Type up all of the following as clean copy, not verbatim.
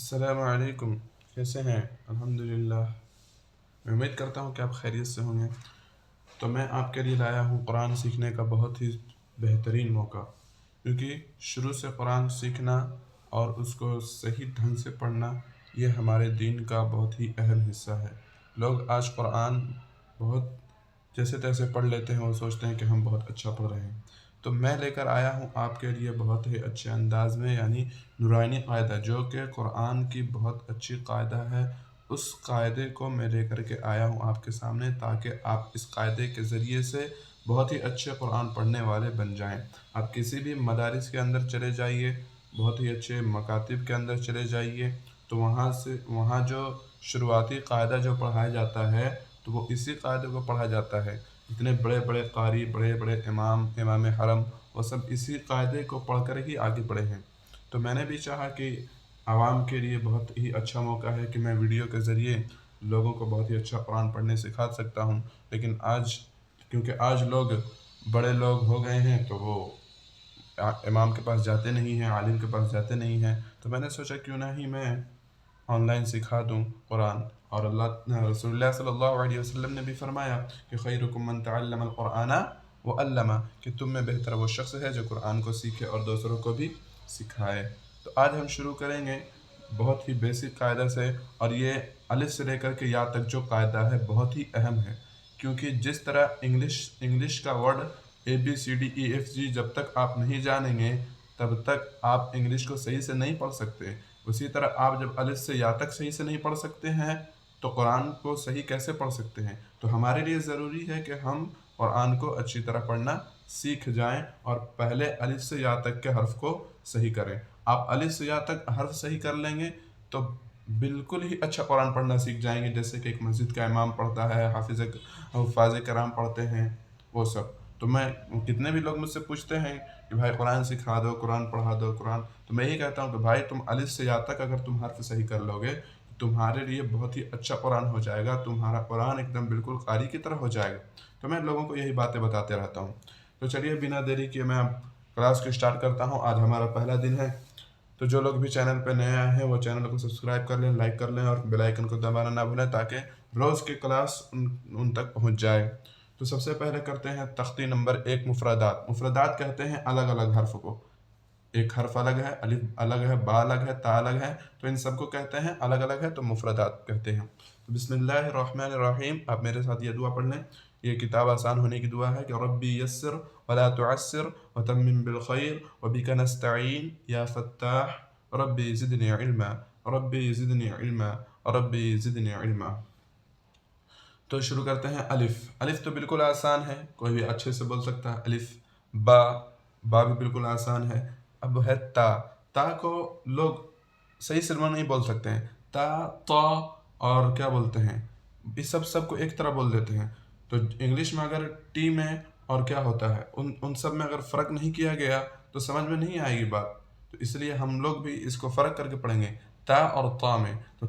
السلام علیکم، کیسے ہیں؟ الحمدللہ، میں امید کرتا ہوں کہ آپ خیریت سے ہوں گے۔ تو میں آپ کے لیے لایا ہوں قرآن سیکھنے کا بہت ہی بہترین موقع، کیونکہ شروع سے قرآن سیکھنا اور اس کو صحیح ڈھنگ سے پڑھنا یہ ہمارے دین کا بہت ہی اہم حصہ ہے۔ لوگ آج قرآن بہت جیسے تیسے پڑھ لیتے ہیں، وہ سوچتے ہیں کہ ہم بہت اچھا پڑھ رہے ہیں۔ تو میں لے کر آیا ہوں آپ کے لیے بہت ہی اچھے انداز میں، یعنی نورانی قاعدہ، جو کہ قرآن کی بہت اچھی قاعدہ ہے۔ اس قاعدے کو میں لے کر کے آیا ہوں آپ کے سامنے، تاکہ آپ اس قاعدے کے ذریعے سے بہت ہی اچھے قرآن پڑھنے والے بن جائیں۔ آپ کسی بھی مدارس کے اندر چلے جائیے، بہت ہی اچھے مکاتب کے اندر چلے جائیے، تو وہاں جو شروعاتی قاعدہ جو پڑھایا جاتا ہے تو وہ اسی قاعدے کو پڑھا جاتا ہے۔ اتنے بڑے بڑے قاری، بڑے بڑے امام حرم، وہ سب اسی قاعدے کو پڑھ کر ہی آگے بڑھے ہیں۔ تو میں نے بھی چاہا کہ عوام کے لیے بہت ہی اچھا موقع ہے کہ میں ویڈیو کے ذریعے لوگوں کو بہت ہی اچھا قرآن پڑھنے سکھا سکتا ہوں۔ لیکن کیونکہ آج لوگ بڑے لوگ ہو گئے ہیں، تو وہ امام کے پاس جاتے نہیں ہیں، عالم کے پاس جاتے نہیں ہیں، تو میں نے سوچا کیوں نہ ہی میں آن لائن سکھا دوں قرآن۔ اور رسول اللہ صلی اللہ علیہ وسلم نے بھی فرمایا کہ خیرکم من تعلم القرآن وعلمہ، کہ تم میں بہتر وہ شخص ہے جو قرآن کو سیکھے اور دوسروں کو بھی سکھائے۔ تو آج ہم شروع کریں گے بہت ہی بیسک قاعدہ سے، اور یہ الف سے لے کر کے یا تک جو قاعدہ ہے بہت ہی اہم ہے، کیونکہ جس طرح انگلش کا ورڈ ABCDEFG جب تک آپ نہیں جانیں گے تب تک آپ انگلش کو صحیح سے نہیں پڑھ سکتے۔ اسی طرح آپ جب الف سے یا تک صحیح سے نہیں پڑھ سکتے ہیں تو قرآن کو صحیح کیسے پڑھ سکتے ہیں؟ تو ہمارے لیے ضروری ہے کہ ہم قرآن کو اچھی طرح پڑھنا سیکھ جائیں اور پہلے الف سے یا تک کے حرف کو صحیح کریں۔ آپ الف سے یا تک حرف صحیح کر لیں گے تو بالکل ہی اچھا قرآن پڑھنا سیکھ جائیں گے، جیسے کہ ایک مسجد کا امام پڑھتا ہے، حفاظ کرام پڑھتے ہیں، وہ سب۔ تو کتنے بھی لوگ مجھ سے پوچھتے ہیں کہ بھائی قرآن سکھا دو، قرآن پڑھا دو، قرآن، تو میں یہی کہتا ہوں کہ بھائی تم الف سے یا تک اگر تم حرف صحیح کر لو گے تمہارے لیے بہت ہی اچھا قرآن ہو جائے گا، تمہارا قرآن ایک دم بالکل قاری کی طرح ہو جائے گا۔ تو میں لوگوں کو یہی باتیں بتاتے رہتا ہوں۔ تو چلیے بنا دیری کیے میں اب کلاس کو سٹارٹ کرتا ہوں۔ آج ہمارا پہلا دن ہے، تو جو لوگ بھی چینل پہ نئے آئے ہیں وہ چینل کو سبسکرائب کر لیں، لائک کر لیں اور بیل آئیکن کو دبانا نہ بھولیں، تاکہ روز کی کلاس ان تک پہنچ جائے۔ تو سب سے پہلے کرتے ہیں تختی نمبر 1، مفردات۔ مفردات کہتے ہیں الگ الگ حرف کو، ایک حرف الگ ہے، الف الگ ہے، با الگ ہے، تا الگ ہے، تو ان سب کو کہتے ہیں الگ الگ ہے، تو مفردات کہتے ہیں۔ تو بسم اللہ الرحمن الرحیم، آپ میرے ساتھ یہ دعا پڑھ لیں۔ یہ کتاب آسان ہونے کی دعا ہے کہ ربی یسر ولا تعسر وتمم بالخیر وبک نستعین یا فتاح ربی زدنی علما ربی زدنی علما ربی زدنی علما۔ تو شروع کرتے ہیں الف۔ الف تو بالکل آسان ہے، کوئی بھی اچھے سے بول سکتا ہے الف۔ با بھی بالکل آسان ہے۔ اب ہے تا۔ تا کو لوگ صحیح سے نہیں بول سکتے ہیں، تا، تا، اور کیا بولتے ہیں، یہ سب کو ایک طرح بول دیتے ہیں۔ تو انگلش میں اگر ٹی میں اور کیا ہوتا ہے، ان سب میں اگر فرق نہیں کیا گیا تو سمجھ میں نہیں آئے گی بات۔ تو اس لیے ہم لوگ بھی اس کو فرق کر کے پڑھیں گے، تا اور تا میں۔ تو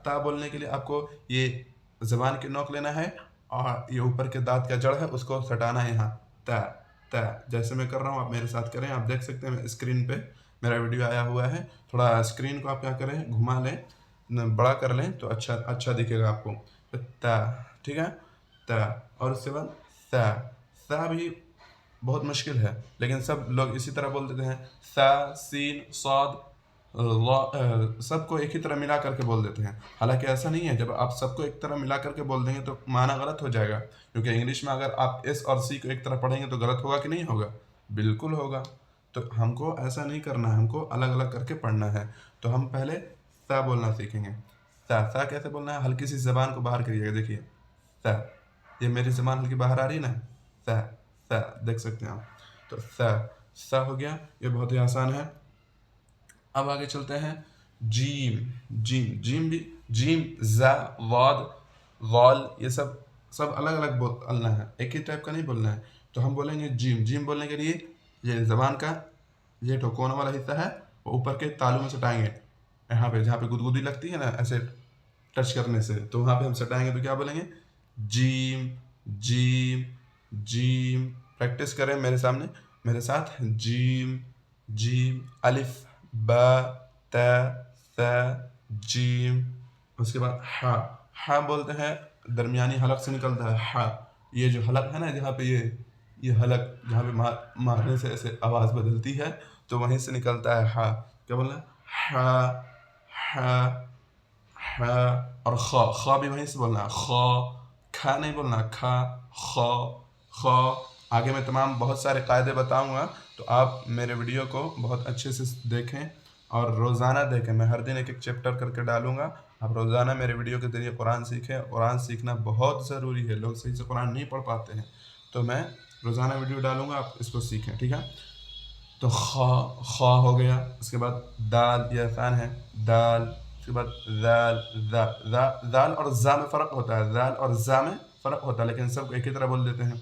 تا بولنے کے لیے آپ کو یہ زبان کی نوک لینا ہے اور یہ اوپر کے دانت کا جڑ ہے اس کو سٹانا ہے یہاں، تا تا، جیسے میں کر رہا ہوں آپ میرے ساتھ کریں۔ آپ دیکھ سکتے ہیں اسکرین پہ میرا ویڈیو آیا ہوا ہے، تھوڑا اسکرین کو آپ کیا کریں، گھما لیں، بڑا کر لیں تو اچھا دکھے گا آپ کو۔ تا، ٹھیک ہے، تا، اور اس کے بعد سا۔ سا بھی بہت مشکل ہے لیکن سب لوگ اسی طرح بول دیتے ہیں، سا، سین، صاد، سب کو ایک ہی طرح ملا کر کے بول دیتے ہیں، حالانکہ ایسا نہیں ہے۔ جب آپ سب کو ایک طرح ملا کر کے بول دیں گے تو معنی غلط ہو جائے گا، کیونکہ انگلش میں اگر آپ ایس اور سی کو ایک طرح پڑھیں گے تو غلط ہوگا کہ نہیں ہوگا؟ بالکل ہوگا۔ تو ہم کو ایسا نہیں کرنا ہے، ہم کو الگ الگ کر کے پڑھنا ہے۔ تو ہم پہلے سا بولنا سیکھیں گے۔ سا کیسے بولنا ہے؟ ہلکی سی زبان کو باہر کریے گا، دیکھیے سا، یہ میری زبان ہلکی باہر آ رہی نا، سا دیکھ سکتے ہیں آپ۔ تو سا ہو گیا، یہ بہت ہی آسان ہے۔ اب آگے چلتے ہیں جیم بھی، جیم، زا، واد، غال، یہ سب الگ الگ بولنا ہے، ایک ہی ٹائپ کا نہیں بولنا ہے۔ تو ہم بولیں گے جیم بولنے کے لیے یہ زبان کا یہ ٹھکونا والا حصہ ہے وہ اوپر کے تالو میں سٹائیں گے، یہاں پہ جہاں پہ گدگدی لگتی ہے نا ایسے ٹچ کرنے سے، تو وہاں پہ ہم سٹائیں گے تو کیا بولیں گے، جیم جیم جیم۔ پریکٹس کریں میرے سامنے میرے ساتھ، جیم الف، با، تا، ثا، جیم. اس کے بعد ہا. ہا بولتے ہیں درمیانی حلق سے نکلتا ہے ہا. یہ جو حلق ہے نا جہاں پہ یہ حلق جہاں پہ مارنے سے ایسے آواز بدلتی ہے تو وہیں سے نکلتا ہے ہا. کیا بولنا ہے ہا ہا ہا. اور خا. خا بھی وہیں سے بولنا ہے خا. کھا نہیں بولنا کھا خا خا. آگے میں تمام بہت سارے قاعدے بتاؤں گا تو آپ میرے ویڈیو کو بہت اچھے سے دیکھیں اور روزانہ دیکھیں. میں ہر دن ایک ایک چیپٹر کر کے ڈالوں گا. آپ روزانہ میرے ویڈیو کے ذریعے قرآن سیکھیں. قرآن سیکھنا بہت ضروری ہے. لوگ صحیح سے قرآن نہیں پڑھ پاتے ہیں تو میں روزانہ ویڈیو ڈالوں گا, آپ اس کو سیکھیں. ٹھیک ہے. تو خا ہو گیا. اس کے بعد دال, یہ آسان ہے دال. اس کے بعد ذال. ذال اور زا میں فرق ہوتا ہے. ذال اور زا میں فرق ہوتا ہے لیکن سب کو ایک ہی طرح بول دیتے ہیں.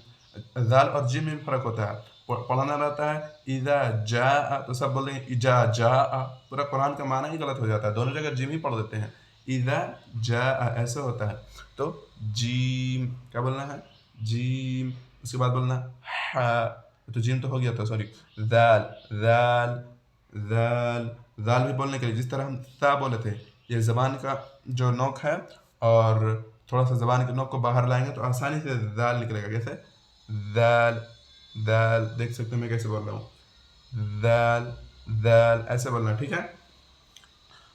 ذال اور جیم میں بھی فرق ہوتا ہے. پڑھنا رہتا ہے اذا جاء تو سب بول دیں گے اجا جاء. پورا قرآن کا معنی ہی غلط ہو جاتا ہے. دونوں جگہ جیم ہی پڑھ دیتے ہیں. اذا جاء ایسے ہوتا ہے. تو جیم کیا بولنا ہے جیم. اس کے بعد بولنا ہا. تو جیم تو ہو گیا تھا سوری. ذال ذال ذال. ذال بھی بولنے کے لیے جس طرح ہم تا بولے تھے, یہ زبان کا جو نوک ہے اور تھوڑا سا زبان کے نوک کو باہر لائیں گے تو آسانی سے ذال نکلے گا. کیسے ذال ذال. دیکھ سکتے ہیں میں کیسے بول رہا ہوں ذال ذال ایسے بولنا. ٹھیک ہے.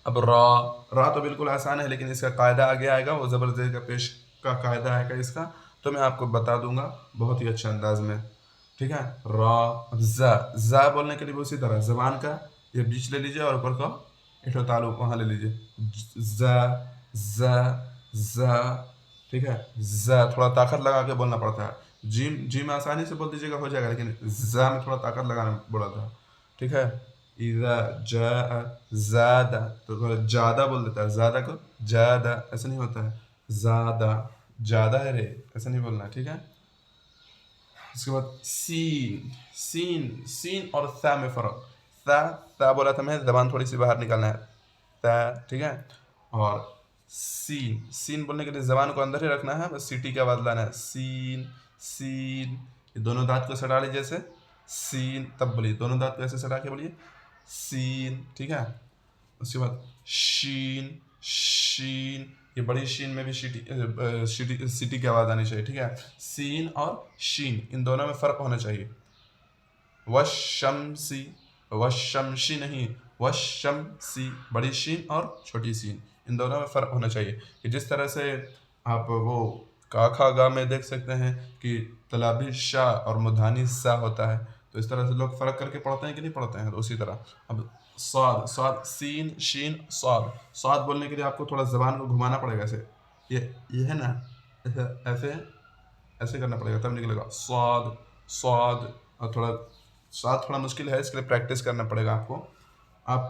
اب را تو بالکل آسان ہے لیکن اس کا قاعدہ آگے آئے گا. وہ زبردست کا پیش کا قاعدہ آئے گا اس کا تو میں آپ کو بتا دوں گا بہت ہی اچھے انداز میں. ٹھیک ہے. را. اب زا بولنے کے لیے بھی اسی طرح زبان کا یہ بیچ لے لیجیے اور اوپر کا اٹھو تالو وہاں لے لیجیے. زا زا زا. ٹھیک ہے. زا تھوڑا طاقت لگا کے بولنا پڑتا ہے. جیم آسانی سے بول دیجیے گا ہو جائے گا لیکن زا میں تھوڑا طاقت لگانا بولا تھا. ٹھیک ہے. اذا جاء زادہ تو جادہ بول دیتا ہے. زیادہ کو جادہ ایسا نہیں ہوتا ہے. زادہ زیادہ ہے رے ایسا نہیں بولنا. ٹھیک ہے. اس کے بعد سین. سین اور ثا میں فرق. ثا بولا تھا میں زبان تھوڑی سی باہر نکالنا ہے ثا. ٹھیک ہے. اور سین بولنے کے لیے زبان کو اندر ہی رکھنا ہے, بس سیٹی کا آواز لانا ہے. سین. یہ دونوں دانت کو سٹا لیجیے جیسے سین. تب بولیے دونوں دانت کو ایسے سٹا کے بولیے سین. ٹھیک ہے. اس کے بعد شین. یہ بڑی شین میں بھی سیٹی کی آواز آنی چاہیے. ٹھیک ہے. سین اور شین ان دونوں میں فرق ہونا چاہیے. وشمسی نہیں وشمسی. بڑی شین اور چھوٹی سین ان دونوں میں فرق ہونا چاہیے. کہ جس طرح سے آپ وہ کاکھا گا میں دیکھ سکتے ہیں کہ تلابی شا اور مدھانی سا ہوتا ہے تو اس طرح سے لوگ فرق کر کے پڑھتے ہیں کہ نہیں پڑھتے ہیں. تو اسی طرح اب صاد سین شین صاد بولنے کے لیے آپ کو تھوڑا زبان کو گھمانا پڑے گا. ایسے یہ ہے نا ایسے کرنا پڑے گا تب نکلے گا صاد. اور تھوڑا مشکل ہے اس کے لیے پریکٹس کرنا پڑے گا آپ کو. آپ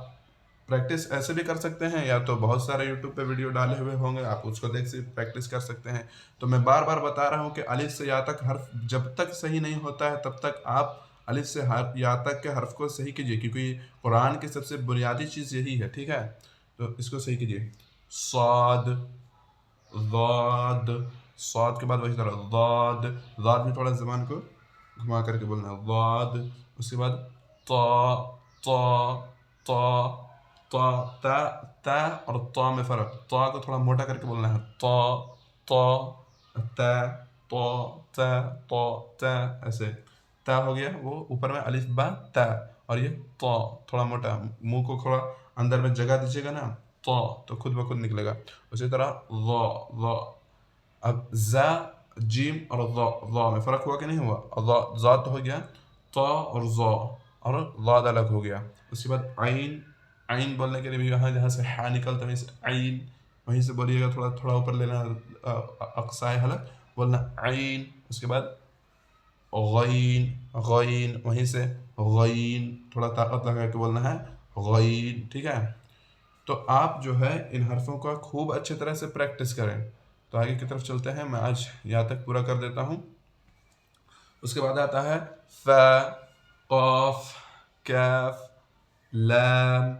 پریکٹس ایسے بھی کر سکتے ہیں یا تو بہت سارے یوٹیوب پہ ویڈیو ڈالے ہوئے ہوں گے آپ اس کو دیکھ سے پریکٹس کر سکتے ہیں. تو میں بار بار بتا رہا ہوں کہ الف سے یا تک حرف جب تک صحیح نہیں ہوتا ہے تب تک آپ الف سے یا تک کے حرف کو صحیح کیجیے کیونکہ قرآن کی سب سے بنیادی چیز یہی ہے. ٹھیک ہے. تو اس کو صحیح کیجیے. صاد ضاد. صاد کے بعد وہی طرح ضاد بھی تھوڑا زبان کو گھما کر کے بولنا ہے ضاد. اس کے بعد تا اور تا میں فرق. تا کو تھوڑا موٹا کر کے بولنا ہے تا ایسے. تا ہو گیا وہ اوپر میں الف با تا اور یہ تا تھوڑا موٹا. منہ کو تھوڑا اندر میں جگہ دیجیے گا نا تو خود بخود نکلے گا. اسی طرح ضا. اب زا جیم اور ضا میں فرق ہوا کہ نہیں ہوا. ذات ہو گیا تا اور ضا اور ضاد الگ ہو گیا. اس کے بعد عین بولنے کے لیے بھی جہاں سے ہا نکلتا ہے عین وہیں سے بولیے گا. تھوڑا اوپر لینا اقصائے حلق بولنا عین. اس کے بعد غین وہیں سے غین تھوڑا طاقت لگا کے بولنا ہے غین. ٹھیک ہے. تو آپ جو ہے ان حرفوں کا خوب اچھی طرح سے پریکٹس کریں. تو آگے کی طرف چلتے ہیں. میں آج یہاں تک پورا کر دیتا ہوں. اس کے بعد آتا ہے فا قاف کاف لام.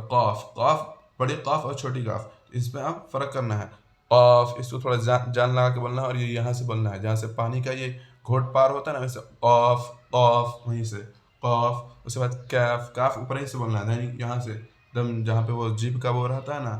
قاف بڑی قاف اور چھوٹی قاف اس پہ آپ فرق کرنا ہے. قاف اس کو تھوڑا جان لگا کے بولنا ہے اور یہ یہاں سے بولنا ہے جہاں سے پانی کا یہ گھوٹ پار ہوتا ہے نا ویسے قاف وہیں سے قاف. اس کے بعد کاف اوپر ہی سے بولنا ہے یہاں سے دم جہاں پہ وہ جیب کا وہ رہتا ہے نا